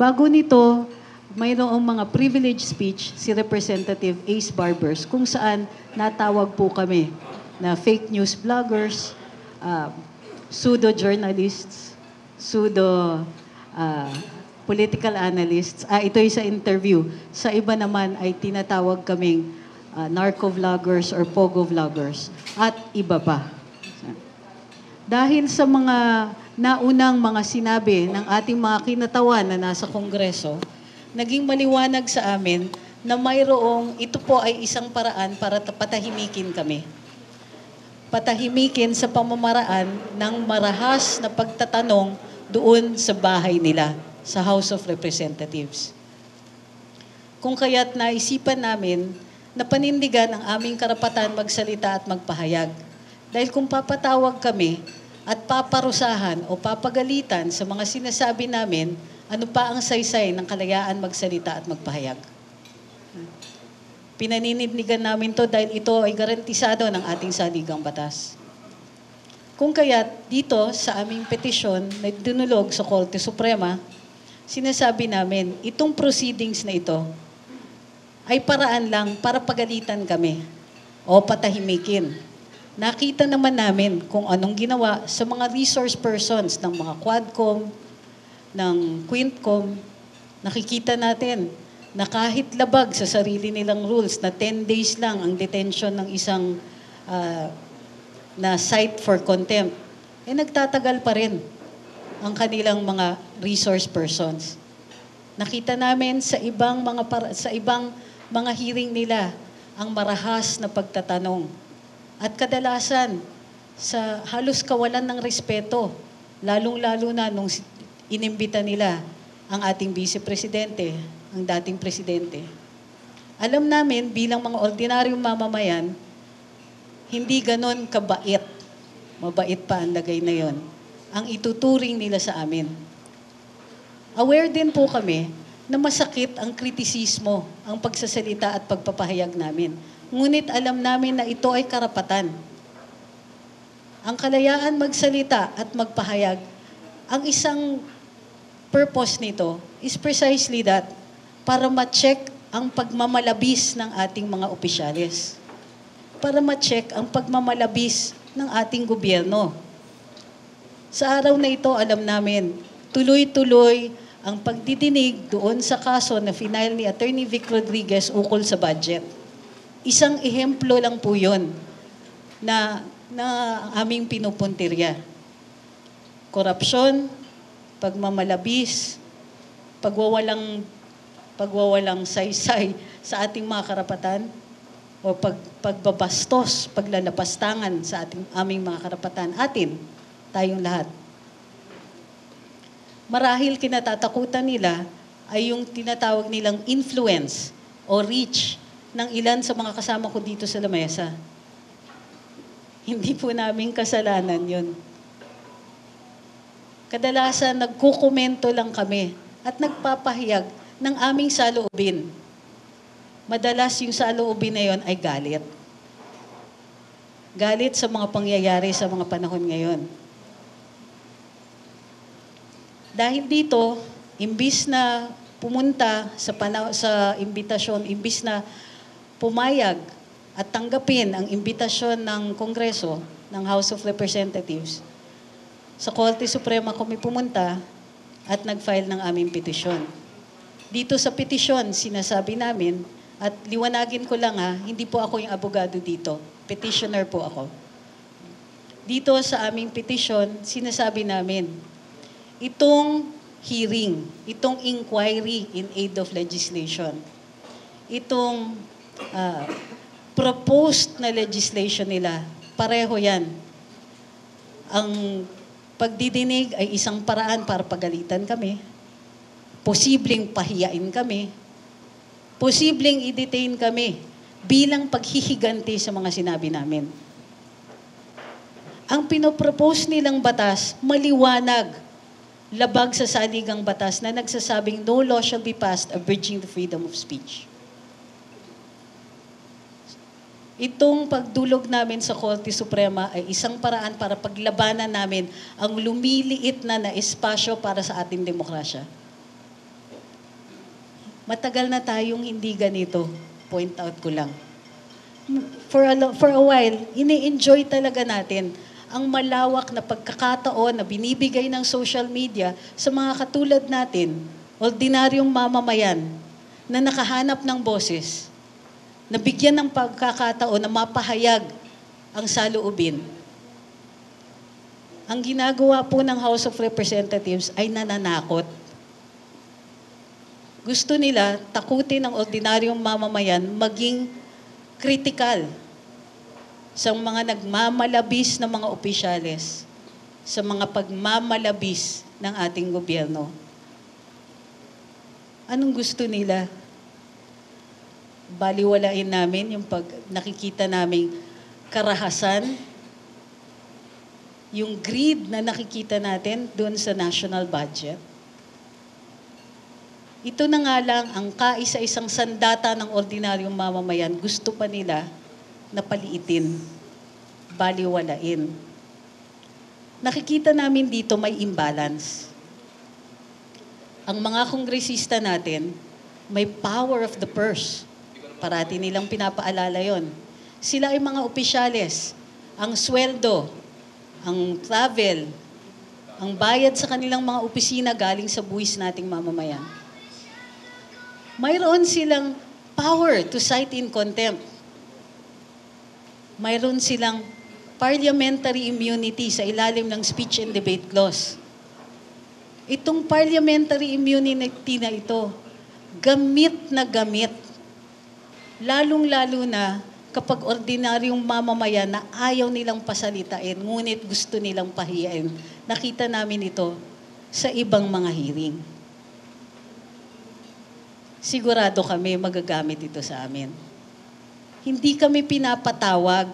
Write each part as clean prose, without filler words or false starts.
Bago nito, mayroong mga privilege speech si Representative Ace Barbers kung saan natawag po kami na fake news vloggers, pseudo-journalists, pseudo political analysts. Ito ay sa interview. Sa iba naman ay tinatawag kaming narco-vloggers or pogo-vloggers at iba pa. Dahil sa mga naunang mga sinabi ng ating mga kinatawan na nasa Kongreso, naging maliwanag sa amin na mayroong, ito po ay isang paraan para patahimikin kami. Patahimikin sa pamamaraan ng marahas na pagtatanong doon sa bahay nila, sa House of Representatives. Kung kaya't naisipan namin na panindigan ang aming karapatan magsalita at magpahayag. Dahil kung papatawag kami at paparusahan o papagalitan sa mga sinasabi namin, ano pa ang saysay ng kalayaan magsalita at magpahayag? Pinaninindigan namin to dahil ito ay garantisado ng ating saligang batas. Kung kaya't dito sa aming petisyon na dinulog sa Korte Suprema, sinasabi namin, itong proceedings na ito ay paraan lang para pagalitan kami o patahimikin. Nakita naman namin kung anong ginawa sa mga resource persons ng mga Quadcom, ng Quintcom. Nakikita natin na kahit labag sa sarili nilang rules na 10 days lang ang detention ng isang na cite for contempt, nagtatagal pa rin ang kanilang mga resource persons. Nakita namin sa ibang mga hearing nila ang marahas na pagtatanong. At kadalasan, sa halos kawalan ng respeto, lalong-lalo na nung inimbita nila ang ating vice-presidente, ang dating presidente. Alam namin bilang mga ordinaryong mamamayan, hindi ganon kabait, mabait pa ang lagay na yon, ang ituturing nila sa amin. Aware din po kami na masakit ang kritisismo, ang pagsasalita at pagpapahayag namin. Ngunit alam namin na ito ay karapatan. Ang kalayaan magsalita at magpahayag, ang isang purpose nito is precisely that, para ma-check ang pagmamalabis ng ating mga opisyales. Para ma-check ang pagmamalabis ng ating gobyerno. Sa araw na ito, alam namin, tuloy-tuloy ang pagdidinig doon sa kaso na final ni Attorney Vic Rodriguez ukol sa budget. Isang ehemplo lang po yun na aming pinupuntirya. Korupsyon, pagmamalabis, pagwawalang saysay sa ating mga karapatan, o pagbabastos, paglalapastangan sa aming mga karapatan, tayong lahat. Marahil kinatatakutan nila ay yung tinatawag nilang influence o reach ng ilan sa mga kasama ko dito sa lamesa. Hindi po namin kasalanan yun. Kadalasan nagkukomento lang kami at nagpapahayag ng aming saloobin. Madalas yung saloobin na yon ay galit. Galit sa mga pangyayari sa mga panahon ngayon. Dahil dito, imbis na pumunta sa imbitasyon, imbis na pumayag at tanggapin ang imbitasyon ng Kongreso, ng House of Representatives, sa Korte Suprema kami pumunta at nag-file ng aming petisyon. Dito sa petisyon, sinasabi namin, at liwanagin ko lang hindi po ako yung abogado dito. Petitioner po ako. Dito sa aming petisyon, sinasabi namin, itong hearing, itong inquiry in aid of legislation, itong proposed na legislation nila, pareho yan. Ang pagdidinig ay isang paraan para pagalitan kami, posibleng pahiyain kami, posibleng i-detain kami bilang paghihiganti sa mga sinabi namin. Ang pinopropose nilang batas, maliwanag, labag sa saligang batas na nagsasabing no law shall be passed abridging the freedom of speech. Itong pagdulog namin sa Korte Suprema ay isang paraan para paglabanan namin ang lumiliit na espasyo para sa ating demokrasya. Matagal na tayong hindi ganito. Point out ko lang. For a while, ini-enjoy talaga natin ang malawak na pagkakataon na binibigay ng social media sa mga katulad natin, ordinaryong mamamayan, na nakahanap ng boses, na bigyan ng pagkakataon na mapahayag ang saloobin. Ang ginagawa po ng House of Representatives ay nananakot. Gusto nila takutin ang ordinaryong mamamayan maging critical sa mga nagmamalabis na mga opisyales, sa mga pagmamalabis ng ating gobyerno. Anong gusto nila? Baliwalain namin yung pag nakikita naming karahasan, yung greed na nakikita natin doon sa national budget. Ito na nga lang ang kaisa-isang sandata ng ordinaryong mamamayan, gusto pa nila na paliitin, baliwalain. Nakikita namin dito may imbalance. Ang mga kongresista natin, may power of the purse. Parati nilang pinapaalala yon. Sila ay mga opisyales. Ang sweldo, ang travel, ang bayad sa kanilang mga opisina galing sa buwis nating mamamayan. Mayroon silang power to cite in contempt. Mayroon silang parliamentary immunity sa ilalim ng speech and debate clause. Itong parliamentary immunity na ito, gamit na gamit. Lalong-lalo na kapag ordinaryong mamamayan na ayaw nilang pasalitain, ngunit gusto nilang pahiyain. Nakita namin ito sa ibang mga hearing. Sigurado kami magagamit ito sa amin. Hindi kami pinapatawag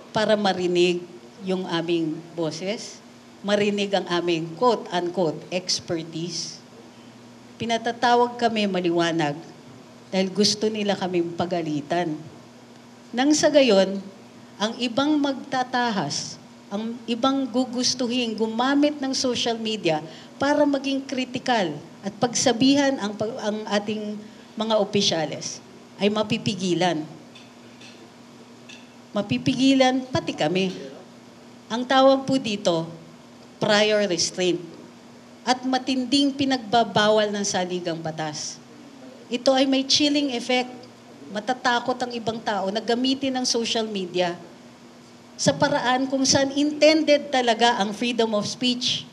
para marinig yung aming boses, marinig ang aming quote-unquote expertise. Pinatatawag kami maliwanag dahil gusto nila kaming pagalitan. Nang sa gayon, ang ibang magtatahas, ang ibang gugustuhin gumamit ng social media para maging kritikal at pagsabihan ang ating mga opisyales ay mapipigilan. Mapipigilan pati kami. Ang tawag po dito, prior restraint at matinding pinagbabawal ng saligang batas. Ito ay may chilling effect. Matatakot ang ibang tao na gamitin ng social media sa paraan kung saan intended talaga ang freedom of speech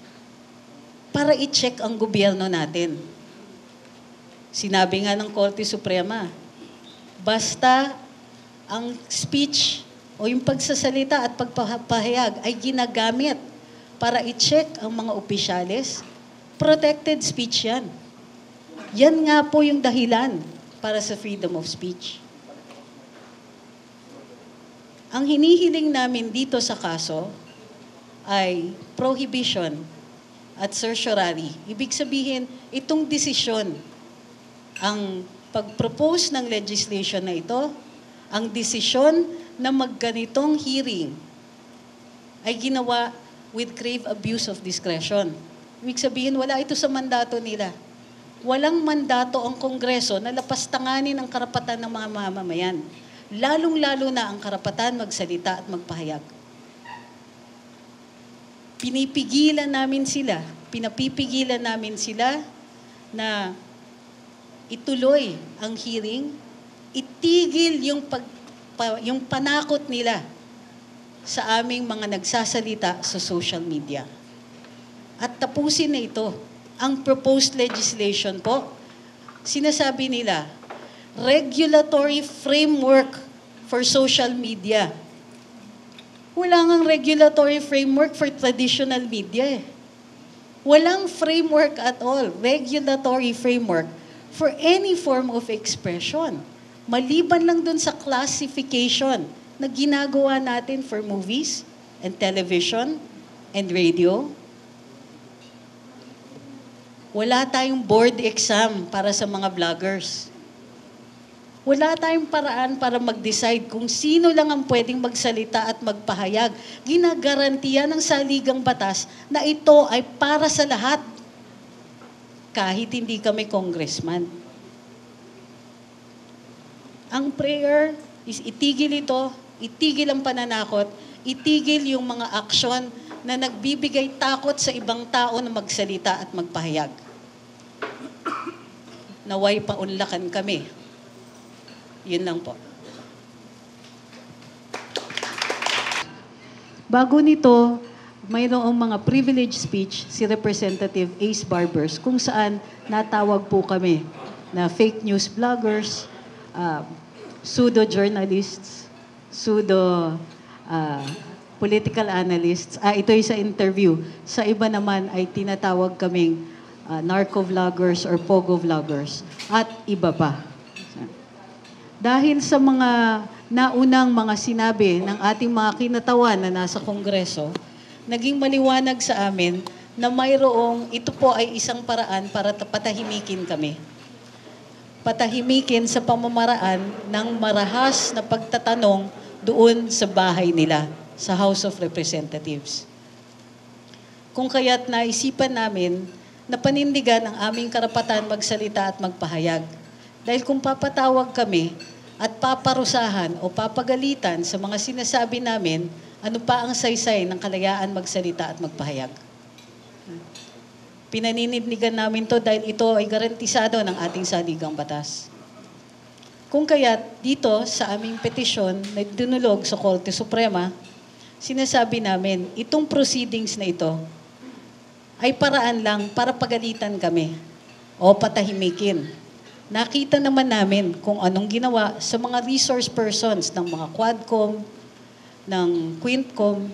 para i-check ang gobyerno natin. Sinabi nga ng Korte Suprema, basta ang speech o yung pagsasalita at pagpapahayag ay ginagamit para i-check ang mga opisyales, protected speech yan. Yan nga po yung dahilan para sa freedom of speech. Ang hinihiling namin dito sa kaso ay prohibition at certiorari. Ibig sabihin, itong desisyon, ang pag-propose ng legislation na ito, ang desisyon na magganitong hearing ay ginawa with grave abuse of discretion. Ibig sabihin, wala ito sa mandato nila. Walang mandato ang Kongreso na lapastanganin ang karapatan ng mga mamamayan. Lalong-lalo na ang karapatan magsalita at magpahayag. Pinapigilan namin sila na ituloy ang hearing, itigil yung panakot nila sa aming mga nagsasalita sa social media. At tapusin na ito. Ang proposed legislation po, sinasabi nila, regulatory framework for social media. Wala ngang regulatory framework for traditional media eh. Walang framework at all, regulatory framework for any form of expression. Maliban lang dun sa classification na ginagawa natin for movies and television and radio. Wala tayong board exam para sa mga vloggers. Wala tayong paraan para mag-decide kung sino lang ang pwedeng magsalita at magpahayag. Ginagarantiya ng saligang batas na ito ay para sa lahat. Kahit hindi kami congressman. Ang prayer is itigil ito, itigil ang pananakot, itigil yung mga aksyon na nagbibigay takot sa ibang tao na magsalita at magpahayag. Naway paunlakan kami. Yun lang po. Bago nito, mayroong mga privilege speech si Representative Ace Barbers kung saan natawag po kami na fake news vloggers, pseudo-journalists, political analysts. Ito ay sa interview. Sa iba naman ay tinatawag kaming narco-vloggers or pogo-vloggers at iba pa. Dahil sa mga naunang mga sinabi ng ating mga kinatawan na nasa Kongreso, naging maliwanag sa amin na mayroong, ito po ay isang paraan para patahimikin kami. Patahimikin sa pamamaraan ng marahas na pagtatanong doon sa bahay nila, sa House of Representatives. Kung kaya't naisipan namin na panindigan ang aming karapatan magsalita at magpahayag. Dahil kung papatawag kami at paparusahan o papagalitan sa mga sinasabi namin, ano pa ang saysay ng kalayaan magsalita at magpahayag? Pinaninindigan namin to dahil ito ay garantisado ng ating saligang batas. Kung kaya't dito sa aming petisyon na dinulog sa Korte Suprema, sinasabi namin, itong proceedings na ito ay paraan lang para pagalitan kami o patahimikin. Nakita naman namin kung anong ginawa sa mga resource persons ng mga Quadcom, ng Quintcom.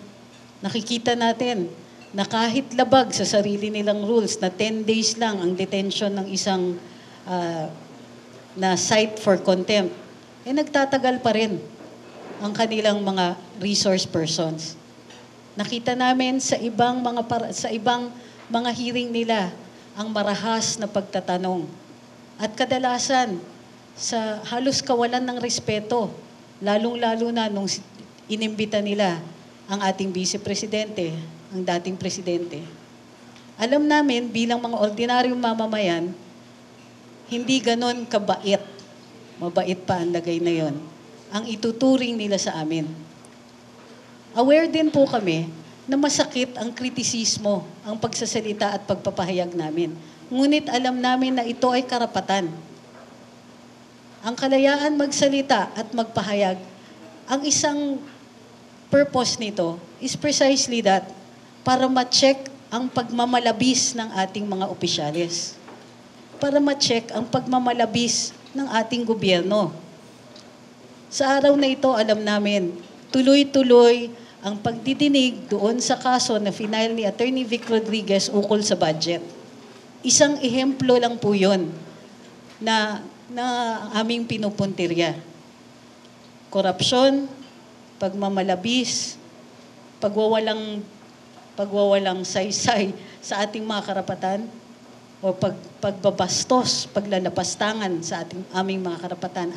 Nakikita natin na kahit labag sa sarili nilang rules na 10 days lang ang detention ng isang na cite for contempt, nagtatagal pa rin ang kanilang mga resource persons. Nakita namin sa ibang mga hearing nila ang marahas na pagtatanong. At kadalasan, sa halos kawalan ng respeto, lalong-lalo na nung inimbita nila ang ating Vice Presidente, ang dating Presidente. Alam namin bilang mga ordinaryong mamamayan, hindi ganon kabait, mabait pa ang lagay na yon, ang ituturing nila sa amin. Aware din po kami na masakit ang kritisismo, ang pagsasalita at pagpapahayag namin. Ngunit alam namin na ito ay karapatan. Ang kalayaan magsalita at magpahayag, ang isang purpose nito is precisely that, para ma-check ang pagmamalabis ng ating mga opisyales. Para ma-check ang pagmamalabis ng ating gobyerno. Sa araw na ito, alam namin, tuloy-tuloy ang pagdidinig doon sa kaso na final ni Attorney Vic Rodriguez ukol sa budget. Isang ehemplo lang po yun na aming pinupuntirya. Korupsyon, pagmamalabis, pagwawalang saysay sa ating mga karapatan, o pagbabastos, paglalapastangan sa aming mga karapatan,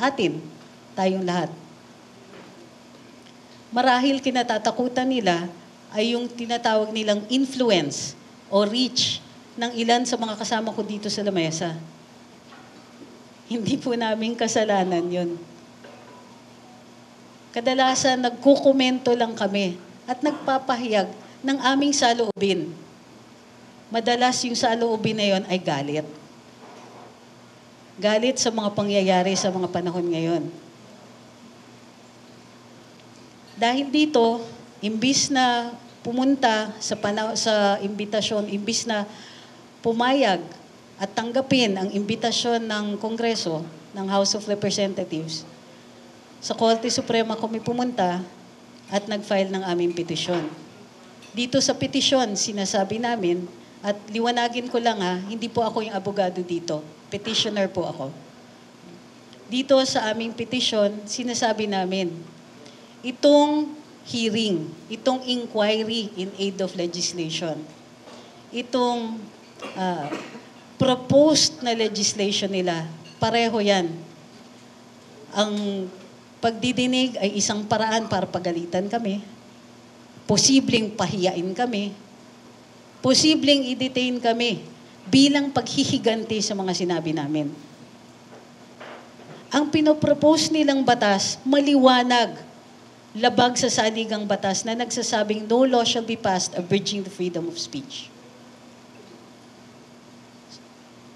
tayong lahat. Marahil kinatatakutan nila ay yung tinatawag nilang influence o reach ng ilan sa mga kasama ko dito sa lamesa. Hindi po namin kasalanan yun. Kadalasan nagkukomento lang kami at nagpapahayag ng aming saloobin. Madalas yung saloobin na yun ay galit. Galit sa mga pangyayari sa mga panahon ngayon. Dahil dito, imbis na pumunta sa imbitasyon, imbis na pumayag at tanggapin ang imbitasyon ng Kongreso, ng House of Representatives, sa Korte Suprema kami pumunta at nag-file ng aming petisyon. Dito sa petisyon, sinasabi namin, at liwanagin ko lang hindi po ako yung abogado dito. Petitioner po ako. Dito sa aming petisyon, sinasabi namin, itong hearing, itong inquiry in aid of legislation, itong proposed na legislation nila, pareho yan. Ang pagdidinig ay isang paraan para pagalitan kami, posibleng pahiyain kami, posibleng i-detain kami bilang paghihiganti sa mga sinabi namin. Ang pinopropose nilang batas, maliwanag, labag sa saligang batas na nagsasabing no law shall be passed abridging the freedom of speech.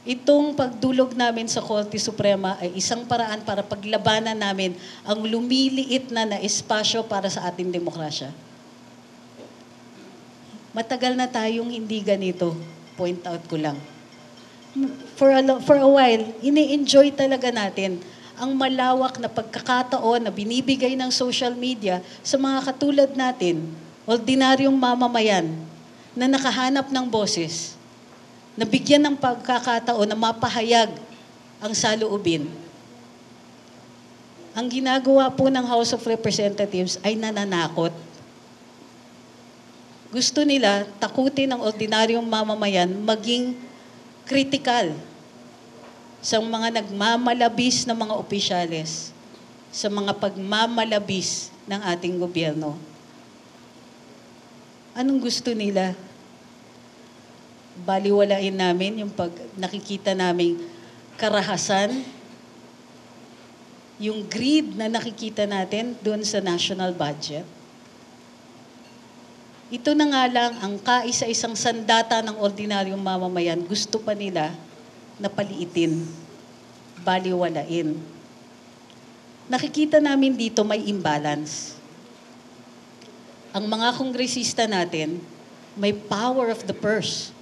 Itong pagdulog namin sa Korte Suprema ay isang paraan para paglabanan namin ang lumiliit na espasyo para sa ating demokrasya. Matagal na tayong hindi ganito. Point out ko lang. For a while, ini-enjoy talaga natin ang malawak na pagkakataon na binibigay ng social media sa mga katulad natin, ordinaryong mamamayan, na nakahanap ng boses, na bigyan ng pagkakataon na mapahayag ang saloobin. Ang ginagawa po ng House of Representatives ay nananakot. Gusto nila takutin ang ordinaryong mamamayan maging critical sa mga nagmamalabis na mga opisyales, sa mga pagmamalabis ng ating gobyerno. Anong gusto nila? Baliwalain namin yung pag nakikita naming karahasan, yung greed na nakikita natin doon sa national budget. Ito na nga lang ang kaisa-isang sandata ng ordinaryong mamamayan, gusto pa nila na paliitin, baliwalain. Nakikita namin dito may imbalance. Ang mga kongresista natin, may power of the purse.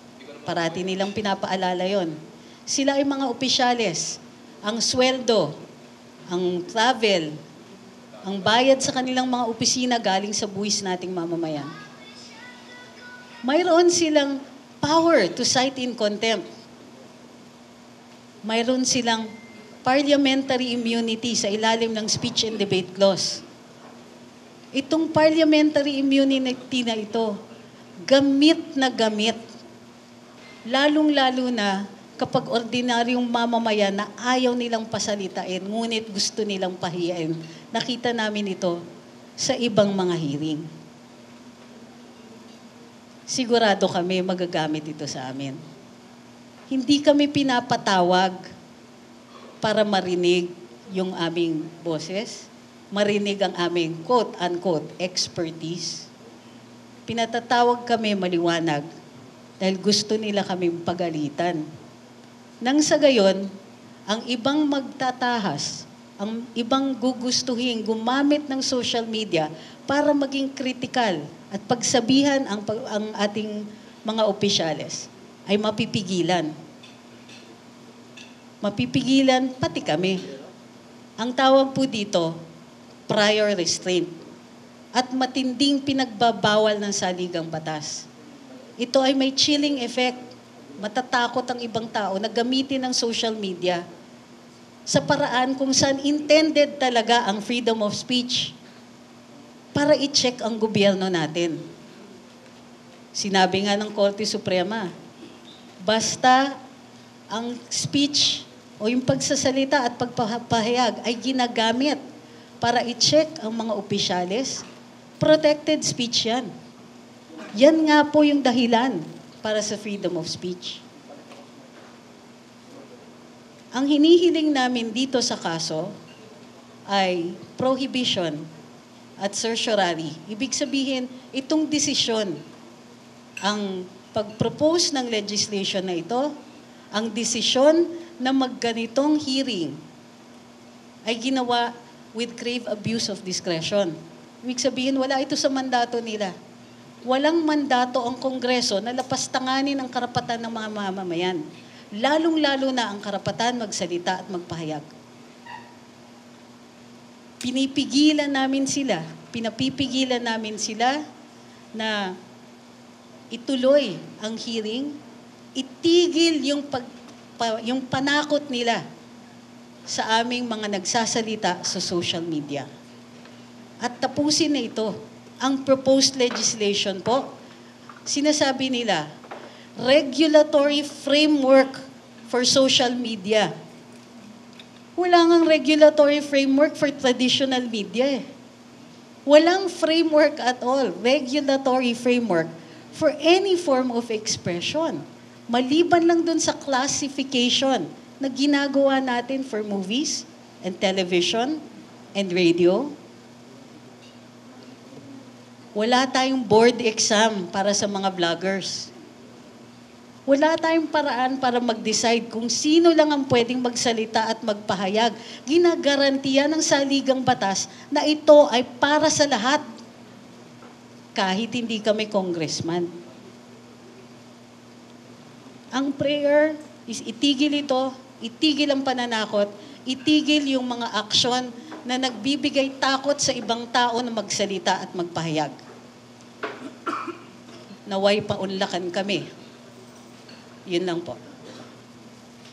Parati nilang pinapaalala yon. Sila ay mga opisyales. Ang sweldo, ang travel, ang bayad sa kanilang mga opisina galing sa buwis nating mamamayan. Mayroon silang power to cite in contempt. Mayroon silang parliamentary immunity sa ilalim ng speech and debate clause. Itong parliamentary immunity na ito, gamit na gamit. Lalong-lalo na kapag ordinaryong mamamayan na ayaw nilang pasalitain, ngunit gusto nilang pahiyain. Nakita namin ito sa ibang mga hearing. Sigurado kami magagamit ito sa amin. Hindi kami pinapatawag para marinig yung aming boses, marinig ang aming quote-unquote expertise. Pinatatawag kami maliwanag dahil gusto nila kaming pagalitan. Nang sa gayon, ang ibang magtatahas, ang ibang gugustuhin gumamit ng social media para maging kritikal at pagsabihan ang ating mga opisyales ay mapipigilan. Mapipigilan pati kami. Ang tawag po dito, prior restraint at matinding pinagbabawal ng saligang batas. Ito ay may chilling effect. Matatakot ang ibang tao na gamitin ng social media sa paraan kung saan intended talaga ang freedom of speech para i-check ang gobyerno natin. Sinabi nga ng Korte Suprema, basta ang speech o yung pagsasalita at pagpapahayag ay ginagamit para i-check ang mga opisyales, protected speech yan. Yan nga po yung dahilan para sa freedom of speech. Ang hinihiling namin dito sa kaso ay prohibition at certiorari. Ibig sabihin, itong desisyon, ang pag-propose ng legislation na ito, ang desisyon na magganitong hearing ay ginawa with grave abuse of discretion. Ibig sabihin, wala ito sa mandato nila. Walang mandato ang Kongreso na lapastanganin ang karapatan ng mga mamamayan. Lalong-lalo na ang karapatan magsalita at magpahayag. Pinapigilan namin sila na ituloy ang hearing, itigil yung panakot nila sa aming mga nagsasalita sa social media. At tapusin na ito. Ang proposed legislation po, sinasabi nila, regulatory framework for social media. Wala ngang regulatory framework for traditional media eh. Walang framework at all, regulatory framework for any form of expression. Maliban lang dun sa classification na ginagawa natin for movies, and television and radio. Wala tayong board exam para sa mga vloggers. Wala tayong paraan para mag-decide kung sino lang ang pwedeng magsalita at magpahayag. Ginagarantiya ng saligang batas na ito ay para sa lahat, kahit hindi kami congressman. Ang prayer is itigil ito, itigil ang pananakot, itigil yung mga aksyon na nagbibigay takot sa ibang tao na magsalita at magpahayag. Naway paunlakan kami. Yun lang po.